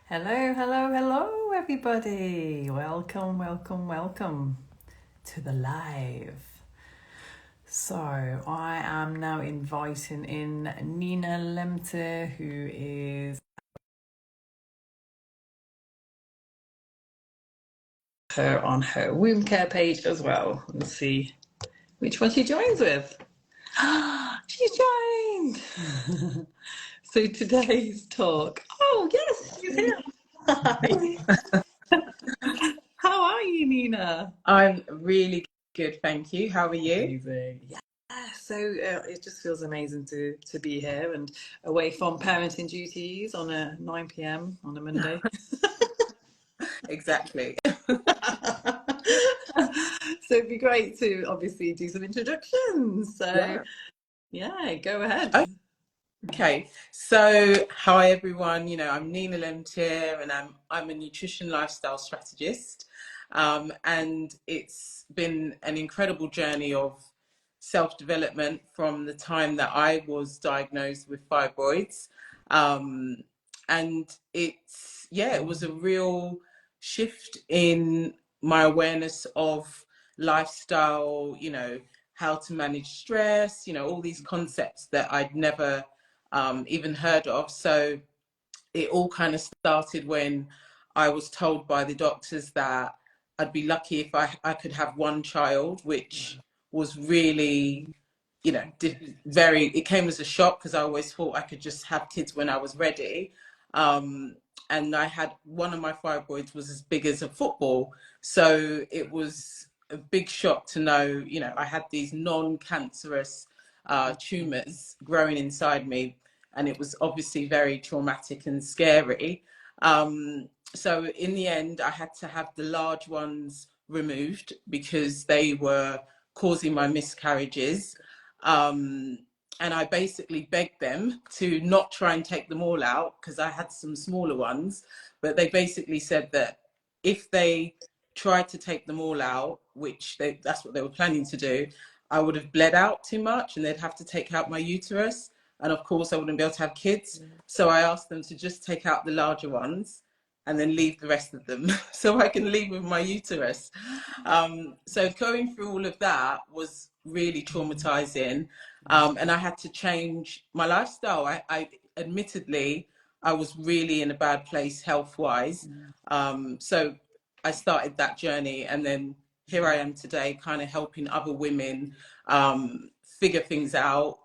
Hello, hello, hello, everybody. Welcome, welcome, welcome to the live. So, I am now inviting in Nina Lemte, who is her on her womb care page as well. Let's see which one she joins with. She's joined. So, today's talk. Oh, yes, she's here. Hi. How are you, Nina? I'm really good, thank you. How are you? Amazing. Yeah. So it just feels amazing to be here and away from parenting duties on a 9 p.m. on a Monday. Exactly. So it'd be great to obviously do some introductions. So Yeah. yeah, go ahead. Okay. So, hi everyone. I'm Nina Lemtier, and I'm a nutrition lifestyle strategist. And it's been an incredible journey of self-development from the time that I was diagnosed with fibroids. Um, and it was a real shift in my awareness of lifestyle, how to manage stress, all these concepts that I'd never even heard of. So it all kind of started when I was told by the doctors that I'd be lucky if I could have one child, which was really, it came as a shock because I always thought I could just have kids when I was ready. Um, and I had one of my fibroids was as big as a football. So it was a big shock to know, I had these non-cancerous tumors growing inside me, and it was obviously very traumatic and scary. So in the end, I had to have the large ones removed because they were causing my miscarriages. Um, and I basically begged them to not try and take them all out because I had some smaller ones, but they basically said that if they tried to take them all out, that's what they were planning to do, I would have bled out too much and they'd have to take out my uterus. And of course, I wouldn't be able to have kids. So I asked them to just take out the larger ones and then leave the rest of them so I can leave with my uterus. So going through all of that was really traumatizing. And I had to change my lifestyle. I admittedly, I was really in a bad place health wise. So I started that journey, and then here I am today, kind of helping other women figure things out,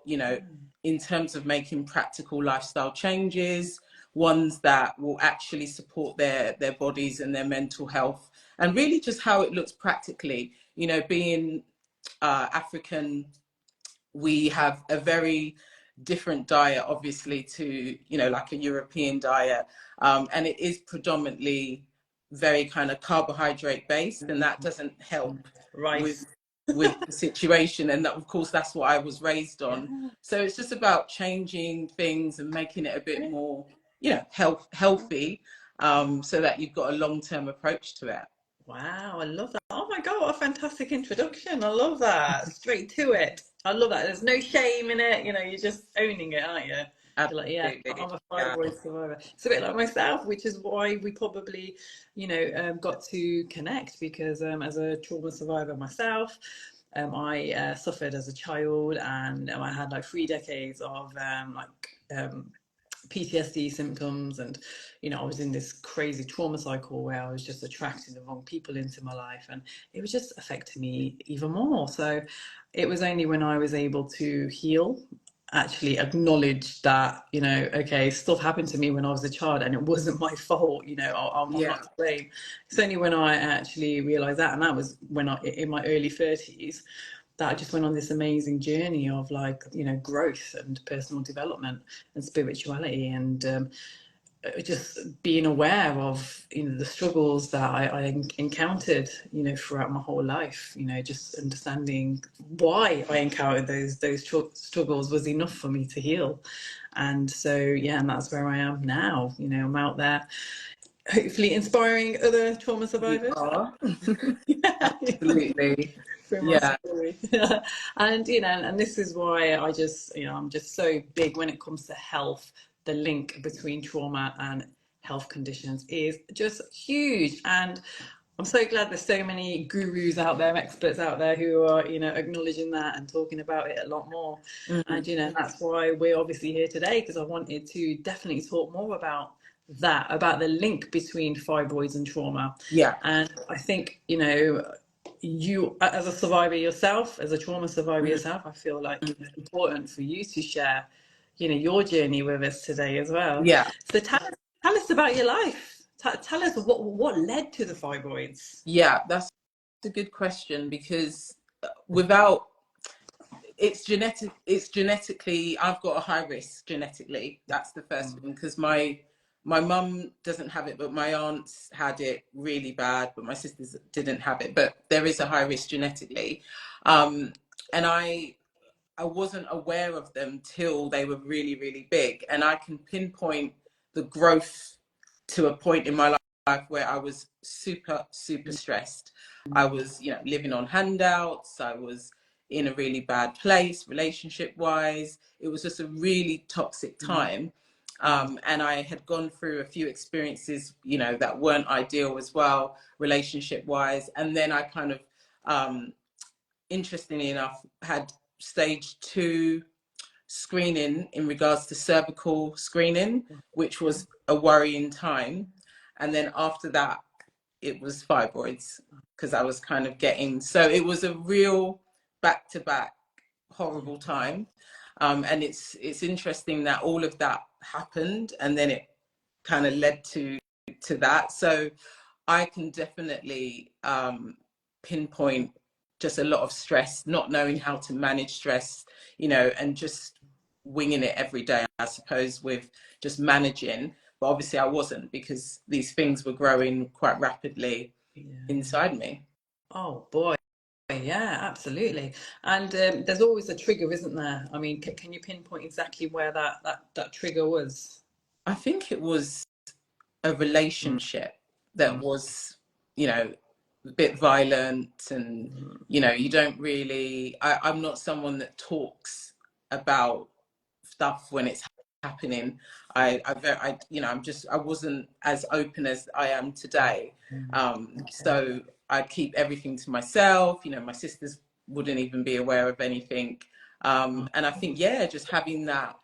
in terms of making practical lifestyle changes, ones that will actually support their bodies and their mental health, and really just how it looks practically. Being African, we have a very different diet, obviously, to like a European diet, and it is predominantly very kind of carbohydrate based, and that doesn't help Rice. with the situation. And that, of course, that's what I was raised on. Yeah. So it's just about changing things and making it a bit more, healthy, so that you've got a long-term approach to it. Wow, I love that. Oh my God, what a fantastic introduction. I love that. Straight to it. I love that. There's no shame in it. You're just owning it, aren't you? You're like, yeah, Absolutely. I'm a Yeah. fibroid survivor. It's a bit like myself, which is why we probably, got to connect because as a trauma survivor myself, I suffered as a child and I had like 3 decades of PTSD symptoms, and I was in this crazy trauma cycle where I was just attracting the wrong people into my life, and it was just affecting me even more. So it was only when I was able to heal, actually acknowledge that, okay, stuff happened to me when I was a child and it wasn't my fault, I'm not Yeah. to blame. It's only when I actually realized that, and that was when I in my early 30s, that I just went on this amazing journey of growth and personal development and spirituality, and just being aware of the struggles that I encountered throughout my whole life. Just understanding why I encountered those struggles was enough for me to heal. And so yeah, and that's where I am now. I'm out there hopefully inspiring other trauma You survivors. are. Yeah. Absolutely. Through my Yeah. story. And and this is why I just I'm just so big when it comes to health, the link between trauma and health conditions is just huge. And I'm so glad there's so many gurus out there, experts out there who are, acknowledging that and talking about it a lot more. Mm. And, that's why we're obviously here today, because I wanted to definitely talk more about that, about the link between fibroids and trauma. Yeah. And I think, you, as a survivor yourself, as a trauma survivor Mm. yourself, I feel like it's important for you to share, your journey with us today as well. Yeah. So tell us about your life. Tell us what led to the fibroids. Yeah, that's a good question, because without it's genetically, I've got a high risk genetically. That's the first thing, because my mum doesn't have it, but my aunts had it really bad, but my sisters didn't have it. But there is a high risk genetically. And I wasn't aware of them till they were really, really big. And I can pinpoint the growth to a point in my life where I was super, super stressed. I was, living on handouts. I was in a really bad place, relationship wise. It was just a really toxic time. And I had gone through a few experiences, that weren't ideal as well, relationship wise. And then I kind of, interestingly enough, had stage 2 screening in regards to cervical screening, which was a worrying time. And then after that, it was fibroids, because I was kind of getting, so it was a real back-to-back horrible time. And it's interesting that all of that happened and then it kind of led to that. So I can definitely pinpoint just a lot of stress, not knowing how to manage stress, and just winging it every day, I suppose, with just managing. But obviously I wasn't, because these things were growing quite rapidly inside me. Oh boy. Yeah, absolutely. And there's always a trigger, isn't there? I mean, can you pinpoint exactly where that trigger was? I think it was a Mm, relationship that mm, was, a bit violent, and, you don't really, I'm not someone that talks about stuff when it's happening. I wasn't as open as I am today. okay. So I'd keep everything to myself. My sisters wouldn't even be aware of anything. And I think, yeah, just having that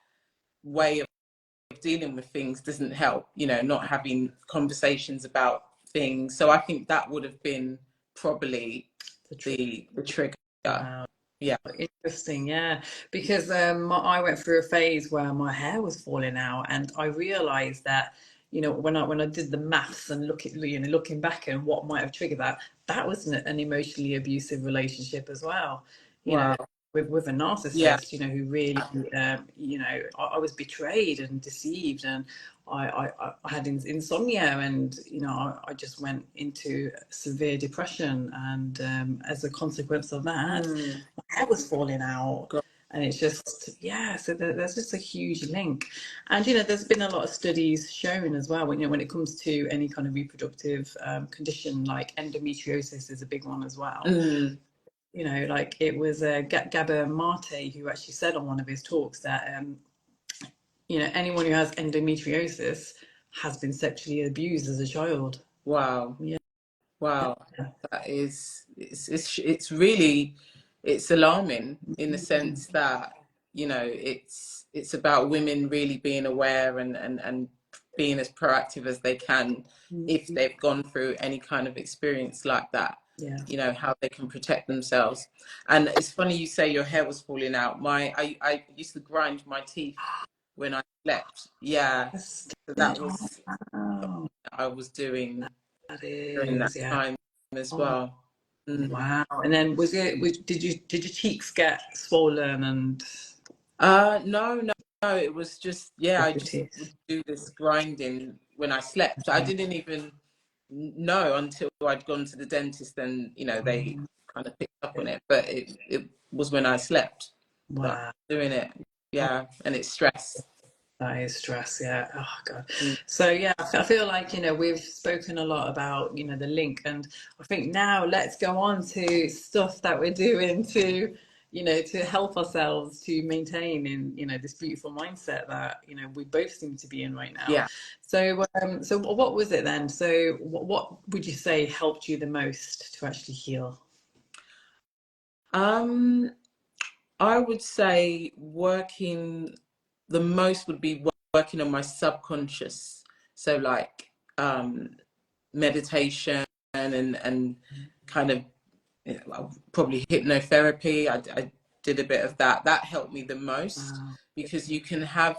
way of dealing with things doesn't help, not having conversations about things. So I think that would have been probably The trigger. the trigger. Wow. Yeah. Interesting, yeah, because I went through a phase where my hair was falling out, and I realised that, when I did the maths and looking back and what might have triggered that, that was an emotionally abusive relationship as well, you know, Wow. with a Yeah. narcissist, who really, I was betrayed and deceived, and I had insomnia, and I just went into severe depression, and as a consequence of that, Mm. my hair was falling out. God. And it's just, yeah, so there's just a huge link. And, there's been a lot of studies shown as well, when it comes to any kind of reproductive condition, like endometriosis is a big one as well. Mm. Like it was Gabor Mate who actually said on one of his talks that, anyone who has endometriosis has been sexually abused as a child. Wow. Yeah. Wow. That is, it's really, it's alarming in the sense that, it's about women really being aware, and being as proactive as they can if they've gone through any kind of experience like that, Yeah. how they can protect themselves. And it's funny you say your hair was falling out. I used to grind my teeth when I slept. Yeah. So that Oh, was wow. I was doing That during that is, yeah. time as Oh, well. Mm. wow. And then did your cheeks get swollen and No, no, no. It was just, yeah, I your just teeth? would do this grinding when I slept. I didn't even know until I'd gone to the dentist, and they kind of picked up on it. But it was when I slept that I Wow. was doing it. Yeah, and it's stress. That is stress, yeah. Oh God. Mm. So yeah, I feel like we've spoken a lot about the link, and I think now let's go on to stuff that we're doing to to help ourselves to maintain in, this beautiful mindset that, we both seem to be in right now. Yeah. So what was it then? So what would you say helped you the most to actually heal? Um, I would say the most would be working on my subconscious. So like meditation and kind of probably hypnotherapy. I did a bit of that. That helped me the most Wow. because you can have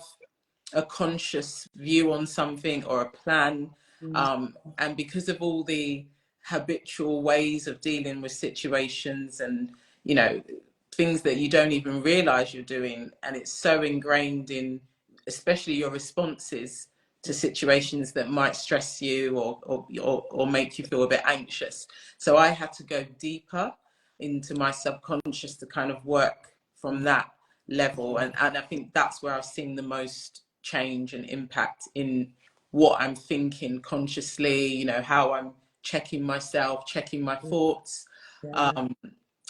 a conscious view on something or a plan. Mm, And because of all the habitual ways of dealing with situations and, you know, things that you don't even realize you're doing, and it's so ingrained in, especially your responses to situations that might stress you or make you feel a bit anxious. So I had to go deeper into my subconscious to kind of work from that level. And I think that's where I've seen the most change and impact in what I'm thinking consciously, you know, how I'm checking myself, checking my thoughts. yeah. Um,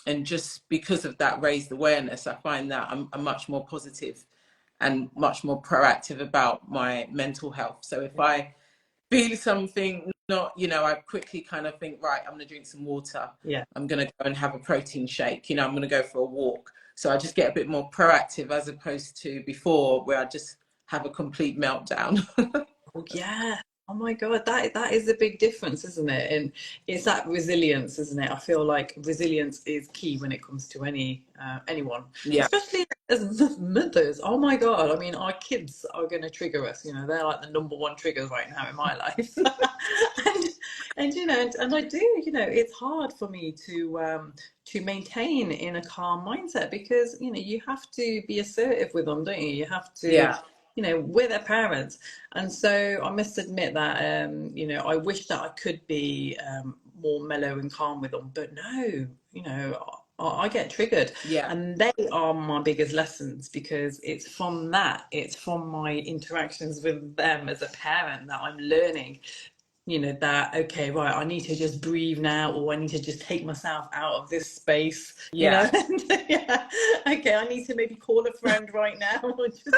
and just because of that raised awareness, I find that I'm much more positive and much more proactive about my mental health. So if I feel something not, you know, I quickly kind of think, right, I'm going to drink some water. Yeah. I'm going to go and have a protein shake. You know, I'm going to go for a walk. So I just get a bit more proactive as opposed to before where I just have a complete meltdown. Oh, yeah. Oh my God, that is a big difference, isn't it? And it's that resilience, isn't it? I feel like resilience is key when it comes to anyone, Yeah, especially as mothers. Oh my God, I mean, our kids are going to trigger us. They're like the number one triggers right now in my life. and and I do. It's hard for me to maintain in a calm mindset because you have to be assertive with them, don't you? You have to, yeah, we're their parents. And so I must admit that, I wish that I could be more mellow and calm with them, but no, I get triggered, yeah, and they are my biggest lessons because it's from my interactions with them as a parent that I'm learning, that, okay, right, I need to just breathe now, or I need to just take myself out of this space, yeah, and yeah, okay, I need to maybe call a friend right now, or just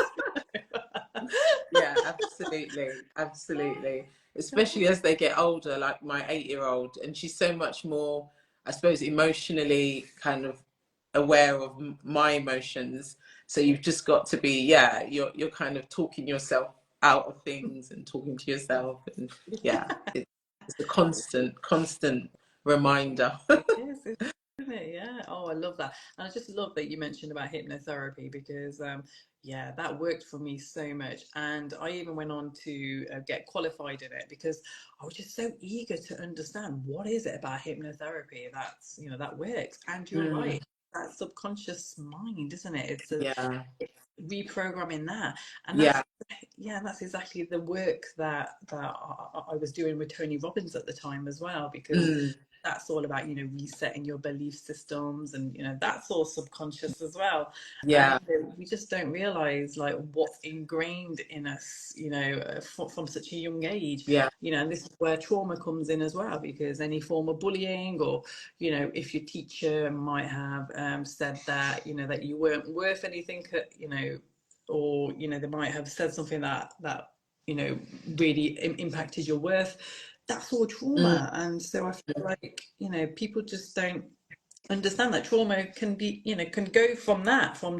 yeah, absolutely, absolutely. Especially as they get older, like my 8-year-old, and she's so much more, I suppose, emotionally kind of aware of my emotions. So you've just got to be, yeah, you're kind of talking yourself out of things and talking to yourself, and yeah, it's a constant reminder. It is, isn't it? Yeah. Oh, I love that. And I just love that you mentioned about hypnotherapy because, yeah, that worked for me so much. And I even went on to get qualified in it because I was just so eager to understand what is it about hypnotherapy that works. And you're Mm, right, that subconscious mind, isn't it? yeah, It's reprogramming that. And yeah, that's exactly the work that I was doing with Tony Robbins at the time as well, because mm, that's all about resetting your belief systems, and that's all subconscious as well. And yeah, we just don't realize like what's ingrained in us, from such a young age. yeah, And this is where trauma comes in as well, because any form of bullying, or if your teacher might have said that that you weren't worth anything, or they might have said something that really impacted your worth. That's all mm, trauma. And so I feel like people just don't understand that trauma can be, can go from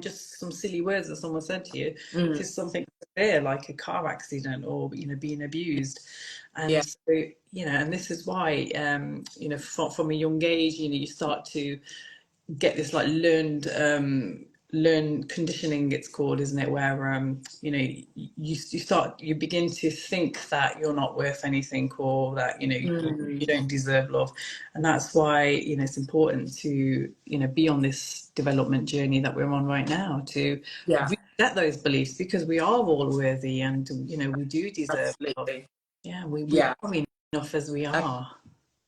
just some silly words that someone said to you mm, to something severe like a car accident, or being abused. yeah, And so and this is why from a young age you start to get this like learn conditioning, it's called, isn't it, where you begin to think that you're not worth anything, or that mm, you don't deserve love. And that's why it's important to be on this development journey that we're on right now, to yeah, reset those beliefs, because we are all worthy, and we do deserve love. absolutely. Yeah, we Yeah, are enough as we are.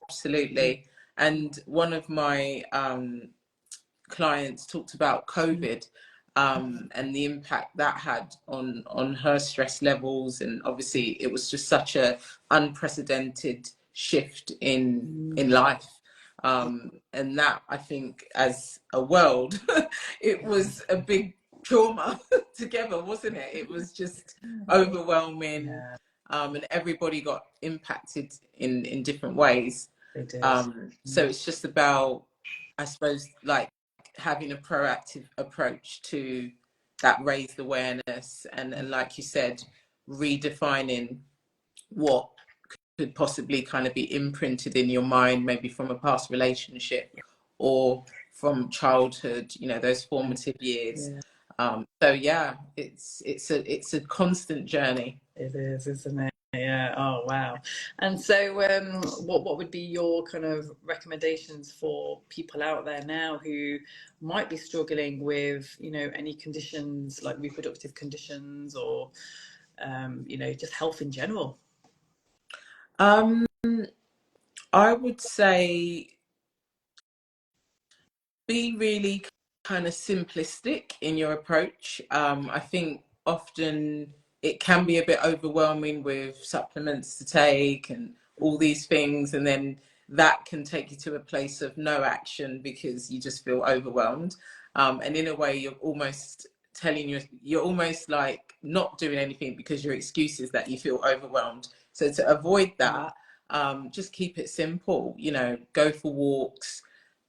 absolutely. And one of my clients talked about COVID, and the impact that had on her stress levels, and obviously it was just such a unprecedented shift in Mm, life. And that, I think, as a world, it was a big trauma together, wasn't it? It was just overwhelming, Yeah, and everybody got impacted in different ways. they did. So it's just about, I suppose, like having a proactive approach to that raised awareness, and like you said, redefining what could possibly kind of be imprinted in your mind, maybe from a past relationship or from childhood, you know, those formative years. Yeah, So yeah, it's a constant journey. it is, isn't it? Yeah. Oh, wow. And so, what would be your kind of recommendations for people out there now who might be struggling with, any conditions like reproductive conditions or, just health in general? Um, I would say be really kind of simplistic in your approach. I think often it can be a bit overwhelming with supplements to take and all these things, and then that can take you to a place of no action because you just feel overwhelmed. And in a way, you're almost you're almost like not doing anything because your excuse is that you feel overwhelmed. So to avoid that, just keep it simple. You know, go for walks,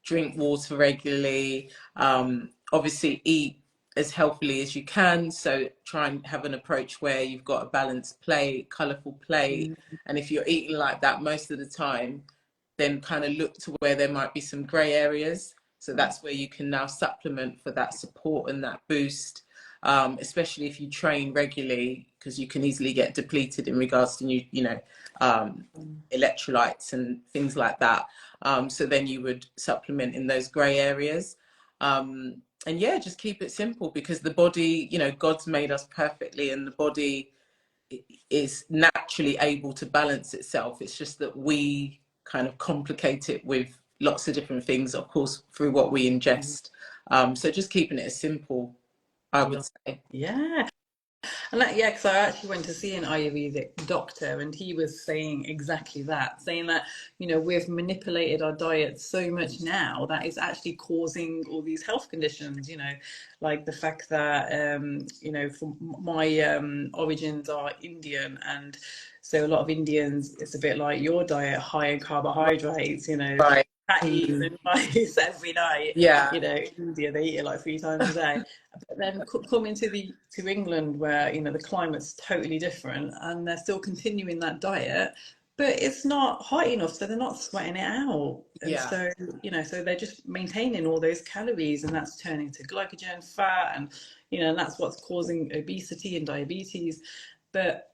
drink water regularly, obviously eat as healthily as you can. So try and have an approach where you've got a balanced plate, colourful plate. And if you're eating like that most of the time, then kind of look to where there might be some grey areas. So that's where you can now supplement for that support and that boost, especially if you train regularly, because you can easily get depleted in regards to um, electrolytes and things like that. So then you would supplement in those grey areas. And yeah, just keep it simple, because the body, God's made us perfectly, and the body is naturally able to balance itself. It's just that we kind of complicate it with lots of different things, of course, through what we ingest. So just keeping it as simple, I would say. Yeah. And yeah, because I actually went to see an Ayurvedic doctor, and he was saying exactly that, saying that, we've manipulated our diet so much now that it's actually causing all these health conditions, like the fact that, from my origins are Indian. And so a lot of Indians, it's a bit like your diet, high in carbohydrates, Right. patties and rice every night. Yeah. India, they eat it like 3 times a day. But then coming to England, where the climate's totally different, and they're still continuing that diet, but it's not hot enough, so they're not sweating it out. And Yeah. so so they're just maintaining all those calories, and that's turning to glycogen, fat, and and that's what's causing obesity and diabetes. But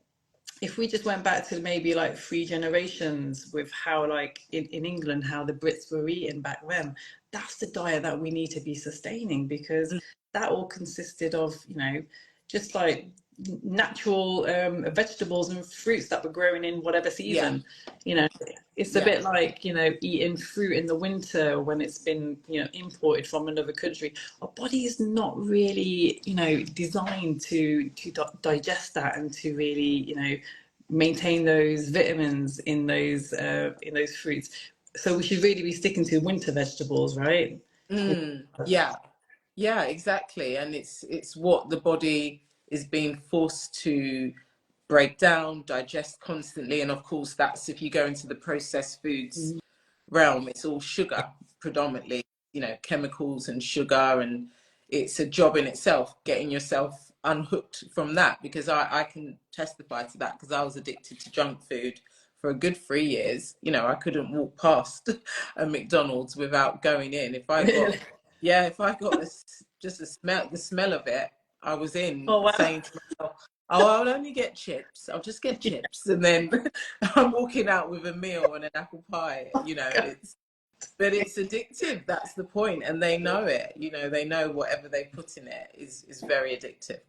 if we just went back to maybe like 3 generations with how, like in England, how the Brits were eating back then, that's the diet that we need to be sustaining, because that all consisted of, just like natural vegetables and fruits that were growing in whatever Yeah. season. You know, it's a Yeah. bit like, eating fruit in the winter when it's been, imported from another country. Our body is not really, designed to digest that and to really, maintain those vitamins in those fruits. So we should really be sticking to winter vegetables, right? Yeah. Yeah, exactly. And it's what the body is being forced to break down, digest constantly. And of course, that's if you go into the processed foods realm, it's all sugar predominantly, chemicals and sugar. And it's a job in itself getting yourself unhooked from that, because I can testify to that, because I was addicted to junk food for a good 3 years. I couldn't walk past a McDonald's without going in. If I got, Really? yeah, if I got just the smell of it, I was in, Oh, wow. saying to myself, oh, I'll only get chips. I'll just get chips. And then I'm walking out with a meal and an apple pie. But it's addictive. That's the point. And they know it. They know whatever they put in it is very addictive.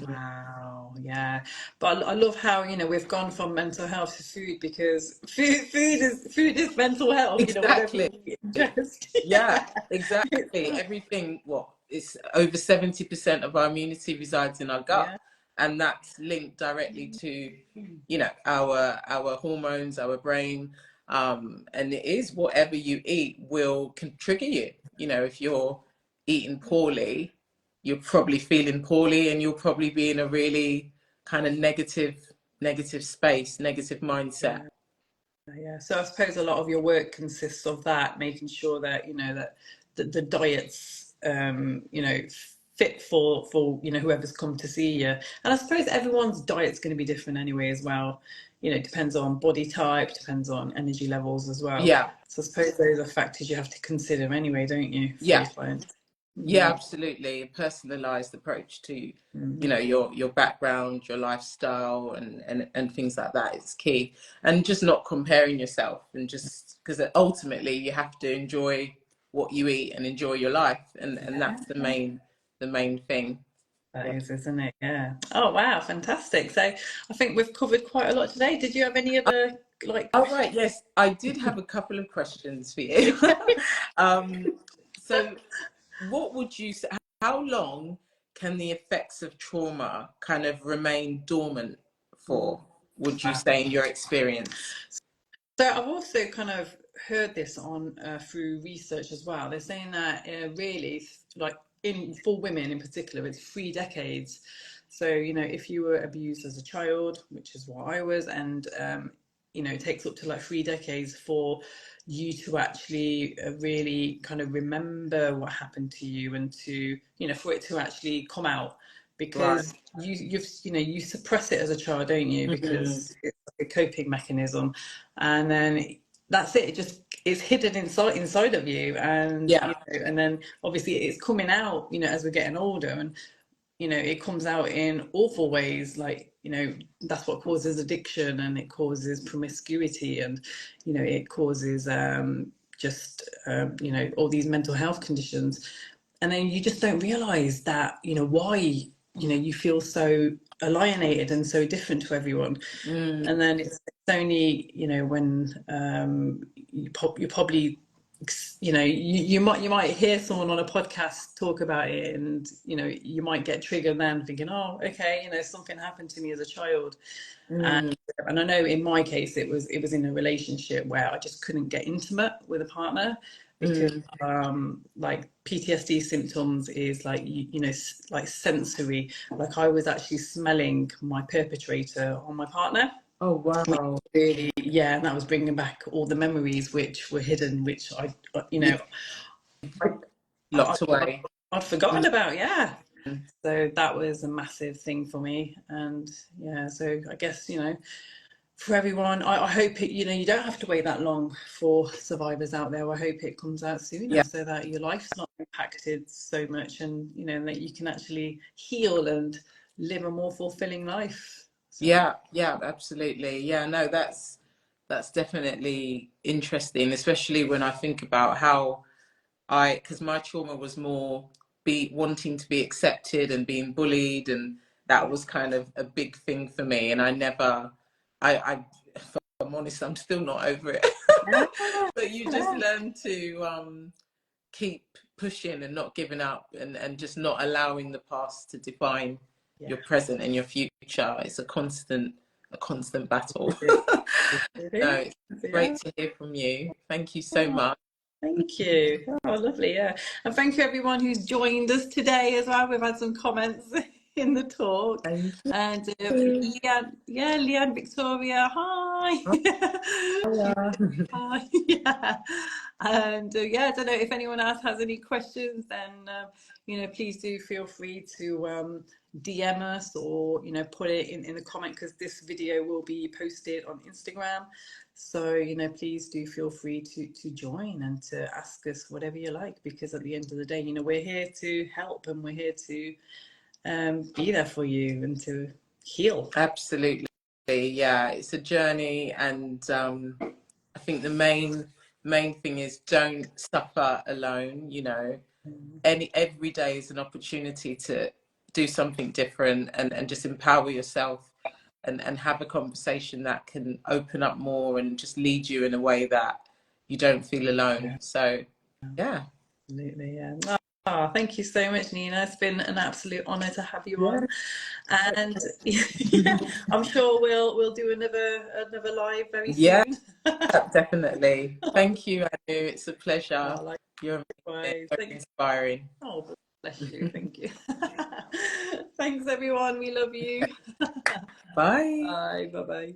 Wow, yeah. But I love how, we've gone from mental health to food, because food is mental health, whatever Exactly. we ingest. Yeah, It's exactly. like, Everything, what, it's over 70% of our immunity resides in our gut. yeah. And that's linked directly to, our hormones, our brain. And it is whatever you eat can trigger you. You know, if you're eating poorly, you're probably feeling poorly, and you'll probably be in a really kind of negative space, negative mindset. Yeah. Yeah, so I suppose a lot of your work consists of that, making sure that that the diet's fit for whoever's come to see you. And I suppose everyone's diet's going to be different anyway as well. It depends on body type, depends on energy levels as well. Yeah, So I suppose those are factors you have to consider anyway, don't you, for yeah. your clients? Yeah, Mm, absolutely. A personalized approach to, mm. your background, your lifestyle, and things like that is key. And just not comparing yourself, and just because ultimately you have to enjoy what you eat and enjoy your life, and that's Yeah, the main thing. that Yeah. is, isn't it? Yeah. Oh wow, fantastic. So I think we've covered quite a lot today. Did you have any other Oh, questions? right, yes, I did have a couple of questions for you. um, so what would you say, how long can the effects of trauma kind of remain dormant for, would you Wow. say, in your experience? So I've also kind of heard this on through research as well. They're saying that really, like in for women in particular, it's 3 decades. So if you were abused as a child, which is what I was, and it takes up to like 3 decades for you to actually really kind of remember what happened to you, and to for it to actually come out, Right. because you suppress it as a child, don't you? Mhm. Because it's like a coping mechanism, and then that's it. It just it's hidden inside of you, and Yeah. and then obviously it's coming out. As we're getting older, and it comes out in awful ways. Like that's what causes addiction, and it causes promiscuity, and it causes just all these mental health conditions, and then you just don't realize that why you feel so alienated and so different to everyone. Mm. And then it's only when you probably you might hear someone on a podcast talk about it, and you might get triggered then, thinking, oh, okay, something happened to me as a child. and, Mm. and I know in my case it was in a relationship where I just couldn't get intimate with a partner, because Mm. like PTSD symptoms is like like sensory. Like I was actually smelling my perpetrator on my partner, Oh, which wow. really, yeah, and that was bringing back all the memories which were hidden, which You I, I, locked away. I'd forgotten Mm. about, yeah. So that was a massive thing for me, and yeah, so I guess for everyone, I hope you don't have to wait that long for survivors out there. I hope it comes out sooner, Yeah. so that your life's not impacted so much, and and that you can actually heal and live a more fulfilling life. So Yeah, yeah, absolutely. Yeah, no, that's definitely interesting, especially when I think about how because my trauma was more be wanting to be accepted and being bullied, and that yeah. was kind of a big thing for me. And I never, if I'm honest, I'm still not over it. Yeah, But you just yeah, learn to keep pushing and not giving up, and just not allowing the past to define yeah. your present and your future. It's a constant battle. It No, is. it's great Yeah. to hear from you. Thank you so Oh, much. thank you. Oh, lovely. Yeah. And thank you everyone who's joined us today as well. We've had some comments in the talk. Thank And you. Leanne, yeah, Leanne Victoria, hi. Hiya. Hi. Yeah. And yeah, I don't know if anyone else has any questions, then please do feel free to DM us, or put it in the comment, because this video will be posted on Instagram. So please do feel free to join and to ask us whatever you like, because at the end of the day, we're here to help, and we're here to be there for you and to heal. Absolutely. Yeah, it's a journey, and I think the main thing is don't suffer alone. Every day is an opportunity to do something different, and just empower yourself, and have a conversation that can open up more and just lead you in a way that you don't feel alone. Yeah, So, yeah. absolutely. Yeah. Oh, thank you so much, Nina. It's been an absolute honour to have you Yeah, on, and yeah, I'm sure we'll do another live very yeah, soon. definitely. Thank you, Anu. It's a pleasure. Oh, You're amazing, likewise. very Thank. inspiring. Oh, bless you. Thank you. Thanks, everyone. We love you. Bye. Bye. Bye. Bye.